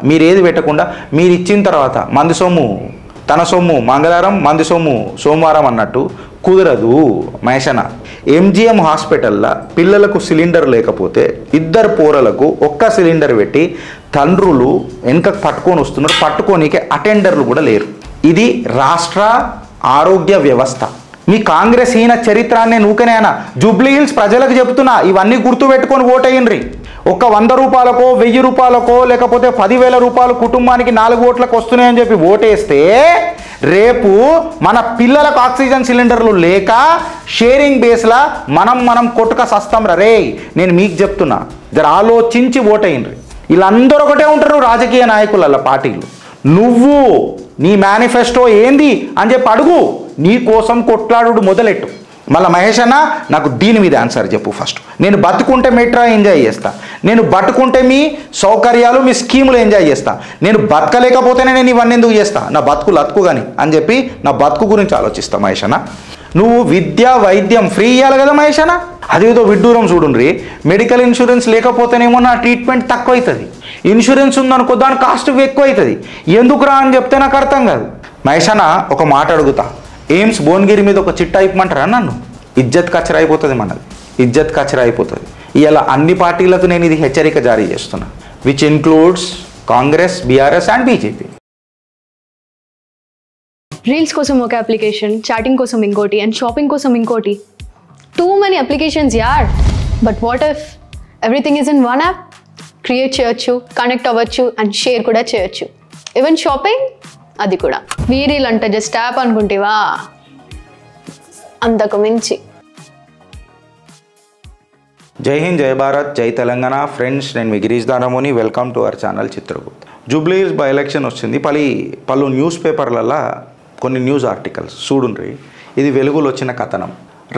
మీరు ఏది పెట్టకుండా మీరు ఇచ్చిన తర్వాత మంది సొమ్ము తన సొమ్ము మంగళవారం మంది సొమ్ము సోమవారం అన్నట్టు కుదరదు మహేషన్న. ఎంజిఎం హాస్పిటల్లో పిల్లలకు సిలిండర్ లేకపోతే ఇద్దరు పోరలకు ఒక్క సిలిండర్ పెట్టి తండ్రులు వెనకకు పట్టుకొని వస్తున్నారు, పట్టుకోనికే అటెండర్లు కూడా లేరు. ఇది రాష్ట్ర ఆరోగ్య వ్యవస్థ. మీ కాంగ్రెస్ ఈయన చరిత్రాన్ని నూకనేనా జూబ్లీ హిల్స్ ప్రజలకు చెప్తున్నా, ఇవన్నీ గుర్తుపెట్టుకొని ఓటేయండి. ఒక 100 రూపాయలకో 1000 రూపాయలకో లేకపోతే 10,000 రూపాయలు కుటుంబానికి 4 ఓట్లకు వస్తున్నాయని చెప్పి ఓటేస్తే రేపు మన పిల్లలకు ఆక్సిజన్ సిలిండర్లు లేక షేరింగ్ బేస్లా మనం కొట్టుక సస్తాం రే. నేను మీకు చెప్తున్నా, జర ఆలోచించి ఓటేయండి. వీళ్ళందరూ ఒకటే ఉంటారు రాజకీయ నాయకుల పార్టీలు. నువ్వు నీ మేనిఫెస్టో ఏంది అని చెప్పి అడుగు, నీ కోసం కొట్లాడు మొదలెట్టు. మళ్ళీ మహేష్ అన్న నాకు దీని మీద ఆన్సర్ చెప్పు ఫస్ట్. నేను బతుకుంటే మెట్రో ఎంజాయ్ చేస్తా, నేను బతుకుంటే మీ సౌకర్యాలు మీ స్కీములు ఎంజాయ్ చేస్తా, నేను బతకలేకపోతేనే నేను ఇవన్నీ ఎందుకు చేస్తా, నా బతుకు లతుకు కానీ అని చెప్పి నా బతుకు గురించి ఆలోచిస్తా మహేష్ అన్న. నువ్వు విద్య వైద్యం ఫ్రీ ఇవ్వాలి కదా మహేష్ అన్న. అదేదో విడ్డూరం చూడండి, మెడికల్ ఇన్సూరెన్స్ లేకపోతేనేమో నా ట్రీట్మెంట్ తక్కువ అవుతుంది, ఇన్సూరెన్స్ ఉందనుకో దాని కాస్ట్ ఎక్కువ అవుతుంది, ఎందుకురా అని చెప్తే నాకు అర్థం కాదు. మహేష్ అన్న ఒక మాట అడుగుతా, ఎయిమ్స్ భువనగిరి మీద ఒక చిట్టా ఇప్పమంటారా నన్ను? ఇజ్జత్ కచ్చర అయిపోతుంది, మనది ఇజ్జత్ కచ్చర అయిపోతుంది. ఇలా అన్ని పార్టీలకు నేను ఇది హెచ్చరిక జారీ చేస్తున్నా, which includes Congress, BRS and BJP. Reels కోసం ఒక అప్లికేషన్, చాటింగ్ కోసం ఇంకోటి అండ్ షాపింగ్ కోసం ఇంకోటి. టూ మెనీ అప్లికేషన్స్ యార్. But what if everything is in one app? Create చేయొచ్చు, కనెక్ట్ అవ్వచ్చు అండ్ షేర్ కూడా చేయొచ్చు. ఈవెన్ షాపింగ్ అది కూడా. వీరీల్ అంటే జస్ట్ యాప్ అనుకుంటేవా, అంతకు మించి. జై హింద్, జై భారత్, జై తెలంగాణ. ఫ్రెండ్స్, నేను మీ Girish Danamoni. Welcome to our channel Chitragupta. Jubilee Hills by election వచ్చింది. పలు న్యూస్ పేపర్లలో కొన్ని న్యూస్ ఆర్టికల్స్ చూడుండ్రి. ఇది వెలుగులో వచ్చిన కథనం.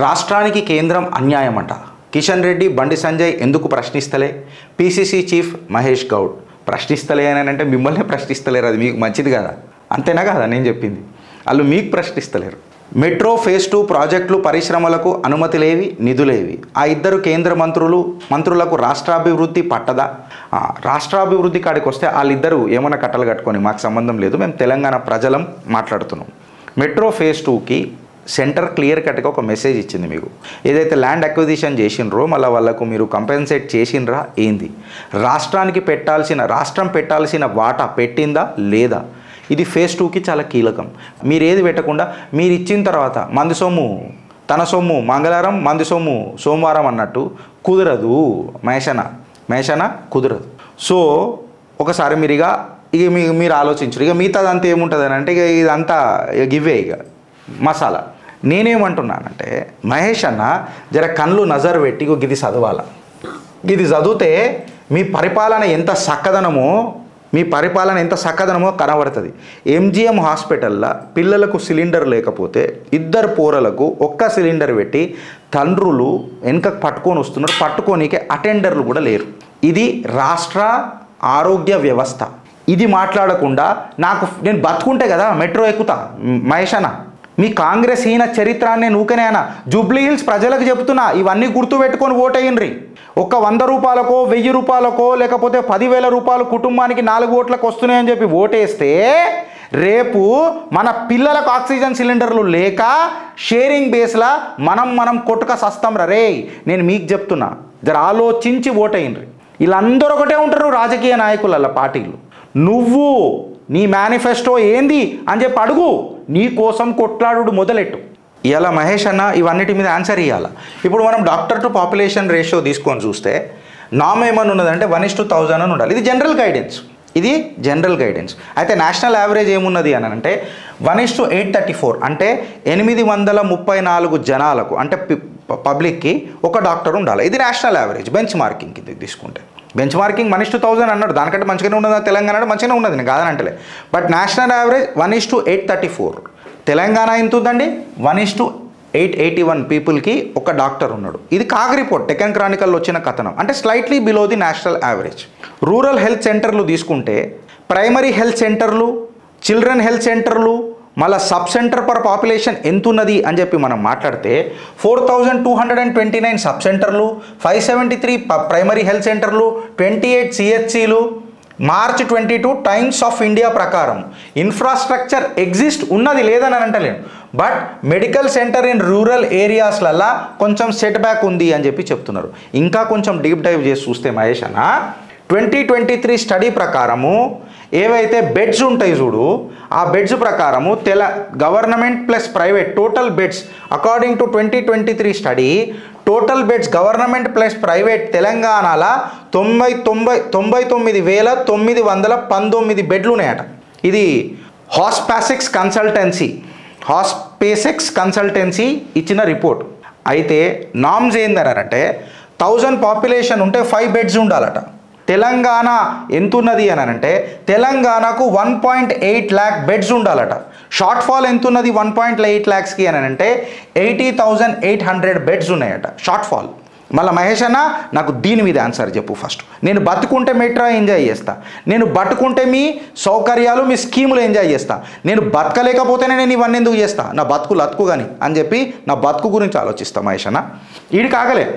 రాష్ట్రానికి కేంద్రం అన్యాయం అంట. కిషన్ రెడ్డి, బండి సంజయ్ ఎందుకు ప్రశ్నిస్తలే? పిసిసి చీఫ్ మహేష్ గౌడ్ ప్రశ్నిస్తలే అని అంటే మిమ్మల్ని ప్రశ్నిస్తలేరు, అది మీకు మంచిది కదా, అంతేనా కదా నేను చెప్పింది. వాళ్ళు మీకు ప్రశ్నిస్తలేరు. మెట్రో ఫేజ్ 2 ప్రాజెక్టులు పరిశ్రమలకు అనుమతిలేవి, నిధులేవి. ఆ ఇద్దరు కేంద్ర మంత్రులకు రాష్ట్రాభివృద్ధి పట్టదా? రాష్ట్రాభివృద్ధి కాడికి వస్తే వాళ్ళిద్దరూ ఏమైనా కట్టలు కట్టుకొని మాకు సంబంధం లేదు, మేము తెలంగాణ ప్రజలం మాట్లాడుతున్నాం. మెట్రో ఫేజ్ 2కి సెంటర్ క్లియర్ కట్గా ఒక మెసేజ్ ఇచ్చింది మీకు. ఏదైతే ల్యాండ్ అక్విజిషన్ చేసినరో మళ్ళీ వాళ్ళకు మీరు కంపెన్సేట్ చేసినరా ఏంది? రాష్ట్రం పెట్టాల్సిన వాటా పెట్టిందా లేదా? ఇది ఫేజ్ 2కి చాలా కీలకం. మీరు ఏది పెట్టకుండా మీరు ఇచ్చిన తర్వాత మంది సొమ్ము తన సొమ్ము మంగళవారం మంది సొమ్ము సోమవారం అన్నట్టు కుదరదు మహేషన్న కుదరదు. సో ఒకసారి మీరు ఆలోచించరు. ఇక మిగతాదంతా ఏముంటుంది అని అంటే ఇదంతా గివ్వే ఇక మసాలా. నేనేమంటున్నానంటే మహేష్ అన్న జర కళ్ళు నజర్ పెట్టి ఇది చదవాల. ఇది చదివితే మీ పరిపాలన ఎంత చక్కదనమో కనబడుతుంది. ఎంజిఎం హాస్పిటల్లో పిల్లలకు సిలిండర్ లేకపోతే ఇద్దరు పోరలకు ఒక్క సిలిండర్ పెట్టి తండ్రులు వెనకకు పట్టుకొని వస్తున్నారు, పట్టుకోనికే అటెండర్లు కూడా లేరు. ఇది రాష్ట్ర ఆరోగ్య వ్యవస్థ. ఇది మాట్లాడకుండా నేను బతుకుంటే కదా మెట్రో ఎక్కుతా మహేష్ అన్న. మీ కాంగ్రెస్ ఈయన చరిత్రాన్ని నూకనేనా జూబ్లీ హిల్స్ ప్రజలకు చెప్తున్నా, ఇవన్నీ గుర్తుపెట్టుకొని ఓటేయండి. ఒక 100 రూపాయలకో 1000 రూపాయలకో లేకపోతే 10,000 రూపాయలు కుటుంబానికి 4 ఓట్లకు వస్తున్నాయని చెప్పి ఓటేస్తే రేపు మన పిల్లలకు ఆక్సిజన్ సిలిండర్లు లేక షేరింగ్ బేస్లా మనం కొట్టుక సస్తాం రే. నేను మీకు చెప్తున్నా, జర ఆలోచించి ఓటేయండి. వీళ్ళందరూ ఒకటే ఉంటారు రాజకీయ నాయకుల పార్టీలు. నువ్వు నీ మేనిఫెస్టో ఏంది అని చెప్పి అడుగు, నీ కోసం కొట్లాడు మొదలెట్టు. ఇలా మహేష్ అన్న ఇవన్నిటి మీద ఆన్సర్ ఇవ్వాలి. ఇప్పుడు మనం డాక్టర్ టు పాపులేషన్ రేషియో తీసుకొని చూస్తే నామ్ ఏమని ఉన్నదంటే 1:1000 అని ఉండాలి. ఇది జనరల్ గైడెన్స్. అయితే నేషనల్ యావరేజ్ ఏమున్నది అని అంటే 1:834, అంటే 834 జనాలకు అంటే పబ్లిక్కి ఒక డాక్టర్ ఉండాలి. ఇది నేషనల్ యావరేజ్ బెంచ్ మార్కింగ్ కింద తీసుకుంటే. బెంచ్ మార్కింగ్ 1:1000 అన్నాడు, దానికంటే మంచిగానే ఉన్నది తెలంగాణ, మంచిగానే ఉన్నది, నేను కాదనంటలే. But national average 1:834. తెలంగాణ ఎంత ఉందండి? 1:881 పీపుల్కి ఒక డాక్టర్ ఉన్నాడు. ఇది కాగ్ రిపోర్ట్, డెక్కన్ క్రానికల్లో వచ్చిన కథనం, అంటే slightly below the national average. Rural health సెంటర్లు తీసుకుంటే ప్రైమరీ హెల్త్ సెంటర్లు, చిల్డ్రన్ హెల్త్ సెంటర్లు, మళ్ళీ సబ్ సెంటర్ పర్ పాపులేషన్ ఎంత ఉన్నది అని చెప్పి మనం మాట్లాడితే 4229 సబ్ సెంటర్లు, 573 ప్రైమరీ హెల్త్ సెంటర్లు, 28 సిహెచ్సిలు, మార్చ్ 22 టైమ్స్ ఆఫ్ ఇండియా ప్రకారం ఇన్ఫ్రాస్ట్రక్చర్ ఎగ్జిస్ట్ ఉన్నది లేదని అంటలేను, but medical center in rural ఏరియాస్లల్లా కొంచెం సెట్ బ్యాక్ ఉంది అని చెప్పి చెప్తున్నారు. ఇంకా కొంచెం డీప్ డైవ్ చేసి చూస్తే మహేష్ అన్న 2023 స్టడీ ప్రకారము ఏవైతే బెడ్స్ ఉంటాయి చూడు, ఆ బెడ్స్ ప్రకారము government plus private total beds according to 2023 study total beds government plus private తెలంగాణలో 99,919 బెడ్లు ఉన్నాయట. ఇది హాస్పాసెక్స్ కన్సల్టెన్సీ ఇచ్చిన రిపోర్ట్. అయితే నామ్స్ ఏందనంటే 1000 పాపులేషన్ ఉంటే 5 బెడ్స్ ఉండాలట. తెలంగాణ ఎంతున్నది అని అంటే తెలంగాణకు 1.8 lakh బెడ్స్ ఉండాలట. షార్ట్ ఫాల్ ఎంతున్నది 1.8 lakhsకి అని అంటే 80,800 బెడ్స్ ఉన్నాయట షార్ట్ ఫాల్. మళ్ళీ మహేష్ అన్న నాకు దీని మీద ఆన్సర్ చెప్పు ఫస్ట్. నేను బతుకుంటే మెట్రో ఎంజాయ్ చేస్తా, నేను బతుకుంటే మీ సౌకర్యాలు మీ స్కీములు ఎంజాయ్ చేస్తా, నేను బతకలేకపోతేనే నేను ఇవన్నీ ఎందుకు చేస్తా, నా బతుకు లతుకు కానీ అని చెప్పి నా బతుకు గురించి ఆలోచిస్తా మహేష్ అన్న. వీడికి కాగలే.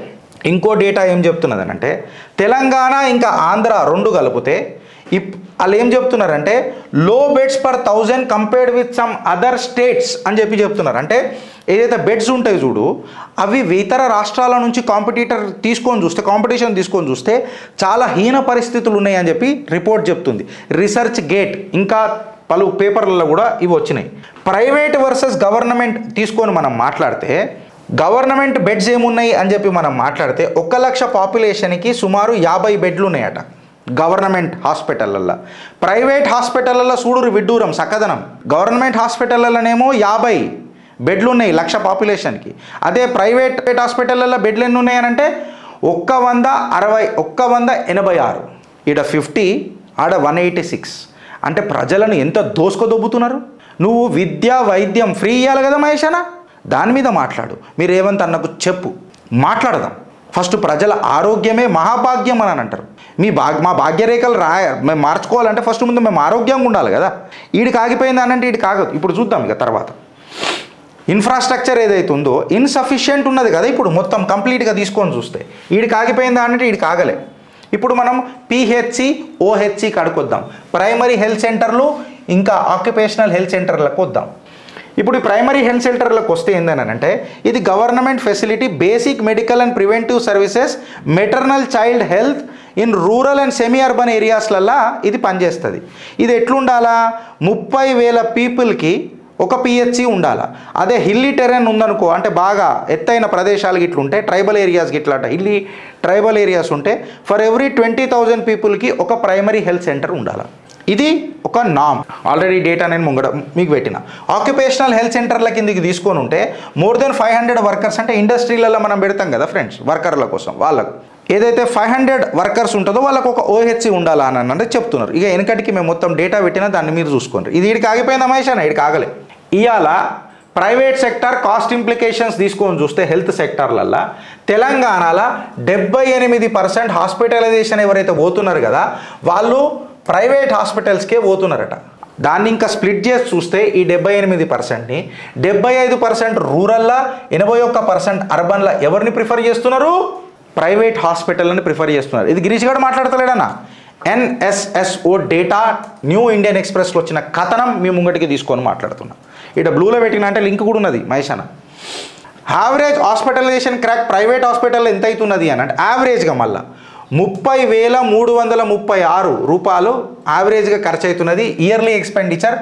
ఇంకో డేటా ఏం చెప్తున్నదనంటే తెలంగాణ ఇంకా ఆంధ్ర రెండు కలిపితే వాళ్ళు ఏం చెప్తున్నారంటే లో beds per 1000 compared with some other states అని చెప్పి చెప్తున్నారు. అంటే ఏదైతే బెడ్స్ ఉంటాయి చూడు అవి ఇతర రాష్ట్రాల నుంచి కాంపిటీషన్ తీసుకొని చూస్తే చాలా హీన పరిస్థితులు ఉన్నాయి అని చెప్పి రిపోర్ట్ చెప్తుంది. రీసెర్చ్ గేట్ ఇంకా పలు పేపర్లలో కూడా ఇవి వచ్చినాయి. ప్రైవేట్ వర్సెస్ గవర్నమెంట్ తీసుకొని మనం మాట్లాడితే గవర్నమెంట్ బెడ్స్ ఏమున్నాయి అని చెప్పి మనం మాట్లాడితే 1,00,000 పాపులేషన్కి సుమారు 50 బెడ్లు ఉన్నాయట గవర్నమెంట్ హాస్పిటళ్ళల్లో. ప్రైవేట్ హాస్పిటళ్ళల్లో చూడురు విడ్డూరం సక్కదనం. గవర్నమెంట్ హాస్పిటళ్ళలోనేమో 50 బెడ్లు ఉన్నాయి 1,00,000 పాపులేషన్కి. అదే ప్రైవేట్ హాస్పిటళ్ళల్లో బెడ్లు ఎన్ని ఉన్నాయనంటే 186, ఈడ 50 ఆడ 186. అంటే ప్రజలను ఎంత దోసుకొదొబ్బుతున్నారు. నువ్వు విద్య వైద్యం ఫ్రీ ఇవ్వాలి కదా మహేషనా, దాని మీద మాట్లాడు. మీరు రేవంత్ అన్నకు చెప్పు, మాట్లాడదాం. ఫస్ట్ ప్రజల ఆరోగ్యమే మహాభాగ్యం అని అంటారు. మా భాగ్యరేఖలు మేము మార్చుకోవాలంటే ఫస్ట్ ముందు మేము ఆరోగ్యంగా ఉండాలి కదా. ఈడికి ఆగిపోయింది అని అంటే ఈడికి ఆగదు. ఇప్పుడు చూద్దాం ఇక తర్వాత. ఇన్ఫ్రాస్ట్రక్చర్ ఏదైతే ఉందో ఇన్సఫిషియెంట్ ఉన్నది కదా ఇప్పుడు మొత్తం కంప్లీట్గా తీసుకొని చూస్తే. ఈడికి ఆగిపోయిందా అంటే ఈడికి ఆగలే. ఇప్పుడు మనం పిహెచ్సి ఓహెచ్సి కడుకొద్దాం. ప్రైమరీ హెల్త్ సెంటర్లు ఇంకా ఆక్యుపేషనల్ హెల్త్ సెంటర్లకు వద్దాం. ఇప్పుడు ఈ ప్రైమరీ హెల్త్ సెంటర్లకు వస్తే ఏందనంటే ఇది government facility basic medical and preventive services maternal child health in rural and semi urban ఏరియాస్లల్లో ఇది పనిచేస్తుంది. ఇది ఎట్లుండాలా 30,000 పీపుల్కి ఒక పిహెచ్సి ఉండాలా. అదే హిల్లీ టెరెన్ ఉందనుకో అంటే బాగా ఎత్తైన ప్రదేశాలు ఇట్లుంటే ట్రైబల్ ఏరియాస్ ఇట్లా హిల్లీ ట్రైబల్ ఏరియాస్ ఉంటే ఫర్ ఎవ్రీ 20,000 పీపుల్కి ఒక ప్రైమరీ హెల్త్ సెంటర్ ఉండాలి. ఇది ఒక నామ్. ఆల్రెడీ డేటా నేను మీకు పెట్టిన. ఆక్యుపేషనల్ హెల్త్ సెంటర్ల కిందకి తీసుకొని ఉంటే మోర్ దెన్ 500 వర్కర్స్ అంటే ఇండస్ట్రీలలో మనం పెడతాం కదా ఫ్రెండ్స్ వర్కర్ల కోసం, వాళ్ళకు ఏదైతే 500 వర్కర్స్ ఉంటుందో వాళ్ళకు ఒక ఓహెచ్సి ఉండాలా అని అంటే చెప్తున్నారు. ఇక వెనకటికి మేము మొత్తం డేటా పెట్టినా దాన్ని మీరు చూసుకోండి. ఇది వీడికి ఆగిపోయిందా మహేష్ అన్న? వీడికి ఆగలే. ఇవాళ ప్రైవేట్ సెక్టర్ కాస్ట్ ఇంప్లికేషన్స్ తీసుకొని చూస్తే హెల్త్ సెక్టార్లల్లో తెలంగాణలో 78% హాస్పిటలైజేషన్ ఎవరైతే పోతున్నారు కదా వాళ్ళు ప్రైవేట్ హాస్పిటల్స్కే పోతున్నారట. దాన్ని ఇంకా స్ప్లిట్ చేసి చూస్తే ఈ 78%ని 75% రూరల్లో 81% అర్బన్లో ఎవరిని ప్రిఫర్ చేస్తున్నారు? ప్రైవేట్ హాస్పిటల్ని ప్రిఫర్ చేస్తున్నారు. ఇది గిరీష్ గారు మాట్లాడతలేడన్నా. NSSO డేటా న్యూ ఇండియన్ ఎక్స్ప్రెస్లో వచ్చిన కథనం మీ ముంగటికి తీసుకొని మాట్లాడుతున్నా. ఇక్కడ బ్లూలో పెట్టిన అంటే లింక్ కూడా ఉన్నది మహేష్ అన్న. యావరేజ్ హాస్పిటలైజేషన్ క్రాక్ ప్రైవేట్ హాస్పిటల్లో ఎంత అవుతున్నది అని అంటే యావరేజ్గా మళ్ళీ 30,336 రూపాయలు యావరేజ్గా ఖర్చు అవుతున్నది. Yearly expenditure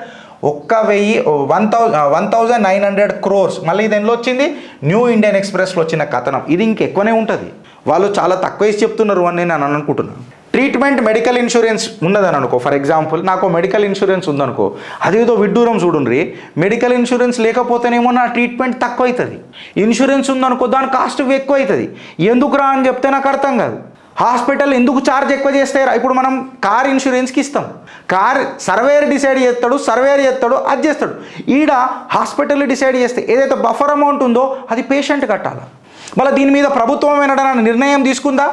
1,900 crores. మళ్ళీ ఇది ఎందులో వచ్చింది? న్యూ ఇండియన్ ఎక్స్ప్రెస్లో వచ్చిన కథనం. ఇది ఇంకెక్కువనే ఉంటుంది. వాళ్ళు చాలా తక్కువ వేసి చెప్తున్నారు అని నేను అనుకుంటున్నాను. ట్రీట్మెంట్ మెడికల్ ఇన్సూరెన్స్ ఉన్నదని అనుకో, ఫర్ ఎగ్జాంపుల్ నాకు మెడికల్ ఇన్సూరెన్స్ ఉందనుకో, అదేదో విడ్డూరం చూడండి. మెడికల్ ఇన్సూరెన్స్ లేకపోతేనేమో నా ట్రీట్మెంట్ తక్కువ అవుతుంది. ఇన్సూరెన్స్ ఉందనుకో దాని కాస్ట్ ఎక్కువ అవుతుంది. ఎందుకురా అని చెప్తే నాకు అర్థం కాదు. హాస్పిటల్ ఎందుకు ఛార్జ్ ఎక్కువ చేస్తారా? ఇప్పుడు మనం కార్ ఇన్సూరెన్స్కి ఇస్తాం, కార్ సర్వేయర్ డిసైడ్ చేస్తాడు, అది చేస్తాడు. ఈడ హాస్పిటల్ డిసైడ్ చేస్తే ఏదైతే బఫర్ అమౌంట్ ఉందో అది పేషెంట్ కట్టాలి. మళ్ళీ దీని మీద ప్రభుత్వం ఏమైనా నిర్ణయం తీసుకుందా?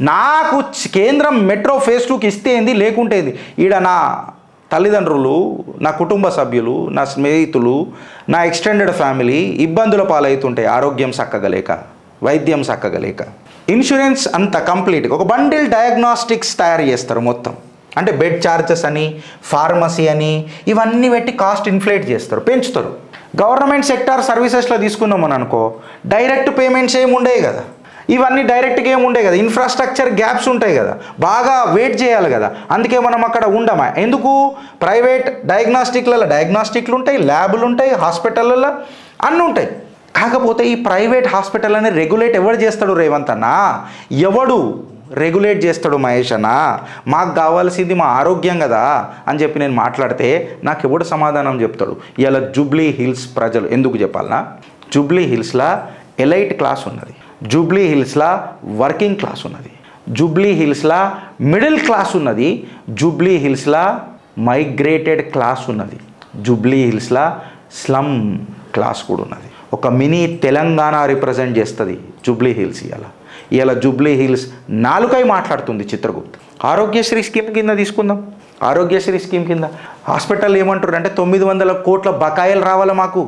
నాకు కేంద్రం మెట్రో ఫేజ్ 2కి ఇస్తే ఏంది, లేకుంటే ఏంది. ఈడ నా తల్లిదండ్రులు, నా కుటుంబ సభ్యులు, నా స్నేహితులు, నా ఎక్స్టెండెడ్ ఫ్యామిలీ ఇబ్బందుల పాలవుతుంటే ఆరోగ్యం చక్కగలేక, వైద్యం చక్కగలేక. ఇన్సూరెన్స్ అంత కంప్లీట్గా ఒక బండిల్ డయాగ్నాస్టిక్స్ తయారు చేస్తారు మొత్తం. అంటే బెడ్ ఛార్జెస్ అని, ఫార్మసీ అని, ఇవన్నీ పెట్టి కాస్ట్ ఇన్ఫ్లేట్ చేస్తారు, పెంచుతారు. గవర్నమెంట్ సెక్టార్ సర్వీసెస్లో తీసుకున్నామని అనుకో, డైరెక్ట్ పేమెంట్స్ ఏమి ఉండేవి కదా, ఇవన్నీ డైరెక్ట్గా ఏమి ఉండే కదా, ఇన్ఫ్రాస్ట్రక్చర్ గ్యాప్స్ ఉంటాయి కదా, బాగా వెయిట్ చేయాలి కదా. అందుకే మనం అక్కడ ఉండమా. ఎందుకు? ప్రైవేట్ డయాగ్నాస్టిక్లు ఉంటాయి, ల్యాబులు ఉంటాయి, హాస్పిటళ్ళల్లో అన్నీ ఉంటాయి. కాకపోతే ఈ ప్రైవేట్ హాస్పిటల్ అని రెగ్యులేట్ ఎవడు చేస్తాడు రేవంత్ అన్న? ఎవడు రెగ్యులేట్ చేస్తాడు మహేష్ అన్న? మాకు కావాల్సింది మా ఆరోగ్యం కదా అని చెప్పి నేను మాట్లాడితే నాకు ఎవడు సమాధానం చెప్తాడు? ఇలా జూబ్లీ హిల్స్ ప్రజలు ఎందుకు చెప్పాలన్నా, జూబ్లీ హిల్స్లో ఎలైట్ క్లాస్ ఉన్నది, జూబ్లీ హిల్స్లో వర్కింగ్ క్లాస్ ఉన్నది, జూబ్లీ హిల్స్లో మిడిల్ క్లాస్ ఉన్నది, జూబ్లీ హిల్స్లో మైగ్రేటెడ్ క్లాస్ ఉన్నది, జూబ్లీ హిల్స్లో స్లమ్ క్లాస్ కూడా ఉన్నది. ఒక మినీ తెలంగాణ రిప్రజెంట్ చేస్తుంది జూబ్లీ హిల్స్. ఇలా జూబ్లీ హిల్స్ నాలుకై మాట్లాడుతుంది చిత్రగుప్త. ఆరోగ్యశ్రీ స్కీమ్ కింద తీసుకుందాం. ఆరోగ్యశ్రీ స్కీమ్ కింద హాస్పిటల్ ఏమంటారు అంటే 900 కోట్ల బకాయిలు రావాలి మాకు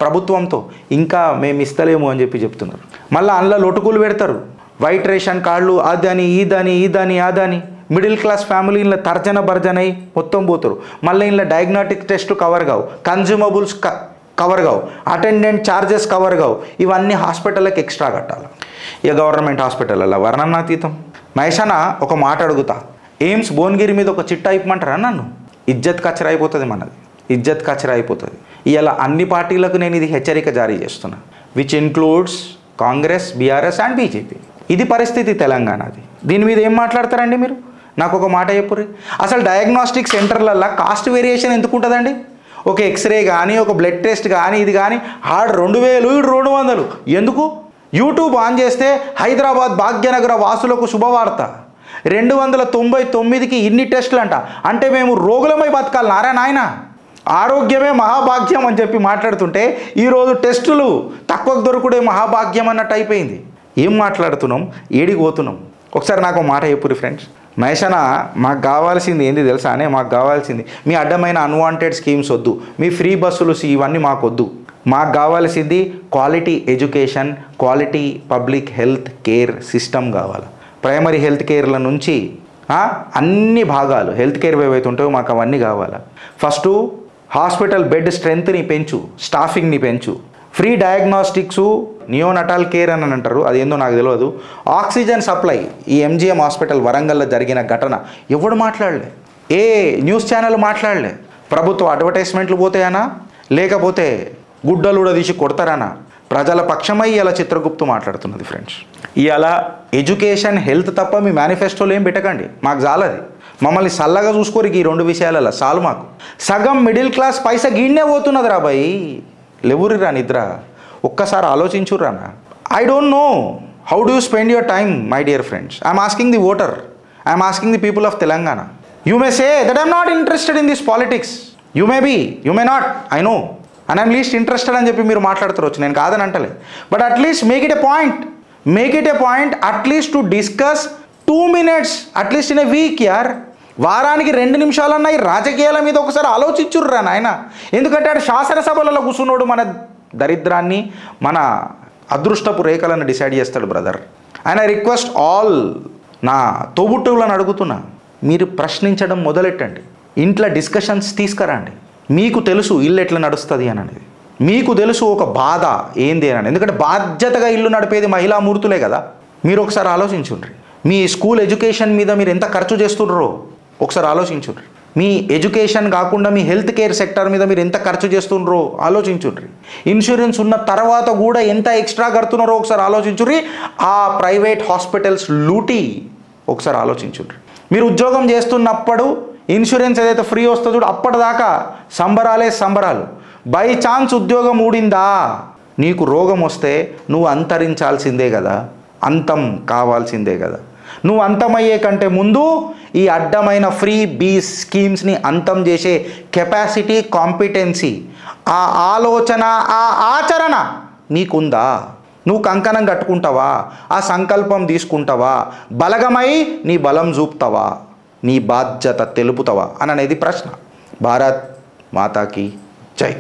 ప్రభుత్వంతో, ఇంకా మేము ఇస్తలేము అని చెప్పి చెప్తున్నారు. మళ్ళీ అందులో లొటుకులు పెడతారు, వైట్ రేషన్ కార్డులు అదని ఇదని. మిడిల్ క్లాస్ ఫ్యామిలీ ఇలా తర్జన భర్జనై మొత్తం పోతారు. మళ్ళీ ఇలా డయాగ్నోస్టిక్ టెస్ట్ కవర్ కావు, కన్జ్యూమబుల్స్ కవర్ కావు, అటెండెంట్ ఛార్జెస్ కవర్ కావు. ఇవన్నీ హాస్పిటల్కి ఎక్స్ట్రా కట్టాలి. ఇక గవర్నమెంట్ హాస్పిటల్లో వర్ణనాతీతం. మహేషాన ఒక మాట అడుగుతా, ఎయిమ్స్ భువనగిరి మీద ఒక చిట్టా ఇప్పమంటారా నన్ను? ఇజ్జత్ కచ్చర అయిపోతుంది మనది, ఇజ్జత్ కచ్చర అయిపోతుంది. ఇలా అన్ని పార్టీలకు నేను ఇది హెచ్చరిక జారీ చేస్తున్నా, which includes Congress, BRS and BJP. ఇది పరిస్థితి తెలంగాణది. దీని మీద ఏం మాట్లాడతారండి మీరు? నాకు ఒక మాట చెప్పుర్రి. అసలు డయాగ్నోస్టిక్ సెంటర్లల్లో కాస్ట్ వేరియేషన్ ఎందుకు ఉంటుందండి? ఒక ఎక్స్రే కానీ, ఒక బ్లడ్ టెస్ట్ కానీ, ఇది కానీ ఆడ 2000, ఈడు 200. ఎందుకు? యూట్యూబ్ ఆన్ చేస్తే హైదరాబాద్ భాగ్యనగర వాసులకు శుభవార్త, 299కి ఇన్ని టెస్టులు అంట. అంటే మేము రోగులమై బతకాలి నారాయణ, ఆరోగ్యమే మహాభాగ్యం అని చెప్పి మాట్లాడుతుంటే ఈరోజు టెస్టులు తక్కువకు దొరుకుడే మహాభాగ్యం అన్నట్టు అయిపోయింది. ఏం మాట్లాడుతున్నాం, ఏడికి పోతున్నాం? ఒకసారి నాకు మాట చెప్పుర్రి ఫ్రెండ్స్. మహేషన, మాకు కావాల్సింది ఏంది తెలుసా అనే? మాకు కావాల్సింది మీ అడ్డమైన అన్వాంటెడ్ స్కీమ్స్ వద్దు, మీ ఫ్రీ బస్సులు ఇవన్నీ మాకు వద్దు. మాకు కావాల్సింది quality education, quality public health care system కావాలి. ప్రైమరీ హెల్త్ కేర్ల నుంచి అన్ని భాగాలు హెల్త్ కేర్ ఏవైతే ఉంటాయో మాకు అవన్నీ కావాలి. ఫస్టు హాస్పిటల్ బెడ్ స్ట్రెంత్ని పెంచు, స్టాఫింగ్ని పెంచు, ఫ్రీ డయాగ్నోస్టిక్స్, నియోనటాల్ కేర్ అని అంటారు, అదేందో నాకు తెలియదు, ఆక్సిజన్ సప్లై. ఈ ఎంజిఎం హాస్పిటల్ వరంగల్లో జరిగిన ఘటన ఎవడు మాట్లాడలే, ఏ న్యూస్ ఛానల్ మాట్లాడలే. ప్రభుత్వ అడ్వర్టైజ్మెంట్లు పోతాయనా, లేకపోతే గుడ్డలు కూడా తీసి కొడతారనా? ప్రజల పక్షమై ఇలా చిత్రగుప్తు మాట్లాడుతున్నది ఫ్రెండ్స్. ఇలా ఎడ్యుకేషన్, హెల్త్ తప్ప మీ మేనిఫెస్టోలో ఏం పెట్టకండి, మాకు చాలది. మమ్మల్ని చల్లగా చూసుకోరు ఈ 2 విషయాలలో చాలు మాకు. సగం మిడిల్ క్లాస్ పైసా గీడ్నే పోతున్నది రా బాయ్, లేవురిరా నిద్ర. ఒక్కసారి ఆలోచించుర్రానా? I don't know how do you spend your time my dear friends. I'm asking the voter, I'm asking the people of Telangana. You may say that I'm not interested in this politics, you may be, you may not, I know, and I'm least interested అని చెప్పి మీరు మాట్లాడుతురవచ్చు, నేను కాదని అంటలే. But at least make it a point at least to discuss 2 minutes at least in A week యార్. వారానికి 2 నిమిషాలన్నా ఈ రాజకీయాల మీద ఒకసారి ఆలోచించుర్రా నాయన. ఎందుకంటే అటు శాసనసభలలో కూర్చున్నాడు మన దరిద్రాన్ని, మన అదృష్టపు రేఖలను డిసైడ్ చేస్తాడు brother. And I request all నా తోబుట్టువులను అడుగుతున్నా, మీరు ప్రశ్నించడం మొదలెట్టండి, ఇంట్లో డిస్కషన్స్ తీసుకురండి. మీకు తెలుసు ఇల్లు ఎట్లా నడుస్తుంది అని అనేది, మీకు తెలుసు ఒక బాధ ఏంది అని. ఎందుకంటే బాధ్యతగా ఇల్లు నడిపేది మహిళా మూర్తులే కదా. మీరు ఒకసారి ఆలోచించుండ్రి, మీ స్కూల్ ఎడ్యుకేషన్ మీద మీరు ఎంత ఖర్చు చేస్తుండ్రో ఒకసారి ఆలోచించుండ్రి. మీ ఎడ్యుకేషన్ కాకుండా మీ హెల్త్ కేర్ సెక్టర్ మీద మీరు ఎంత ఖర్చు చేస్తుండ్రో ఆలోచించుండ్రి. ఇన్సూరెన్స్ ఉన్న తర్వాత కూడా ఎంత ఎక్స్ట్రా కడుతున్నారో ఒకసారి ఆలోచించుర్రి. ఆ ప్రైవేట్ హాస్పిటల్స్ లూటీ ఒకసారి ఆలోచించుండ్రి. మీరు ఉద్యోగం చేస్తున్నప్పుడు ఇన్సూరెన్స్ ఏదైతే ఫ్రీ వస్తుందో అప్పటిదాకా సంబరాలే సంబరాలు. బై ఛాన్స్ ఉద్యోగం ఊడిందా, నీకు రోగం వస్తే నువ్వు అంతరించాల్సిందే కదా, అంతం కావాల్సిందే కదా. నువ్వు అంతమయ్యే కంటే ముందు ఈ అడ్డమైన ఫ్రీ బీ స్కీమ్స్ని అంతం చేసే కెపాసిటీ, కాంపిటెన్సీ, ఆ ఆలోచన, ఆ ఆచరణ నీకుందా? నువ్వు కంకణం కట్టుకుంటావా? ఆ సంకల్పం తీసుకుంటావా? బలగమై నీ బలం చూపుతావా? నీ బాధ్యత తెలుపుతావా అని అనేది ప్రశ్న. భారత్ మాతాకి జై.